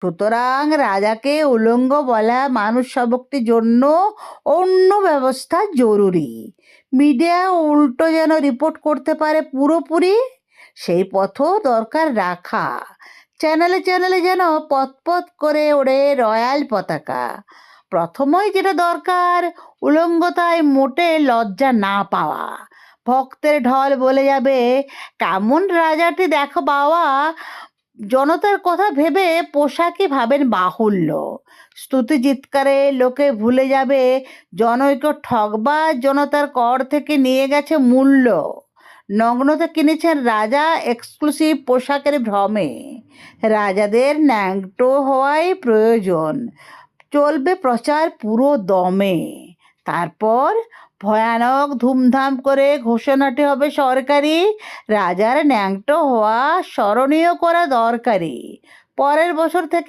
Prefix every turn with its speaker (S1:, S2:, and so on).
S1: সুতরাং রাজাকে উলঙ্গ বলা মানুষ সবকটির জন্য অন্য ব্যবস্থা জরুরি। মিডিয়া উল্টো যেন রিপোর্ট করতে পারে পুরোপুরি, সেই পথও দরকার রাখা। চ্যানেলে চ্যানেলে যেন পথ করে ওড়ে রয়্যাল পতাকা। প্রথমই যেটা দরকার, উলঙ্গতায় মোটে লজ্জা না পাওয়া। ভক্তের ঢল বলে যাবে, কেমন রাজাটি দেখো বাবা। জনতার কথা ভেবে পোশাকই ভাবেন বাহুল্য। স্তুতি চিৎকারে লোকে ভুলে যাবে জনৈক ঠকবাজ জনতার কর থেকে নিয়ে গেছে মূল্য। নগ্নতা কিনেছেন রাজা এক্সক্লুসিভ পোশাকের ভ্রমে। রাজাদের ন্যাংটো হওয়াই প্রয়োজন, চলবে প্রচার পুরো দমে। তারপর ভয়ানক ধুমধাম করে ঘোষণাটি হবে সরকারি, রাজার ন্যাংটো হওয়া স্মরণীয় করা দরকারি। পরের বছর থেকে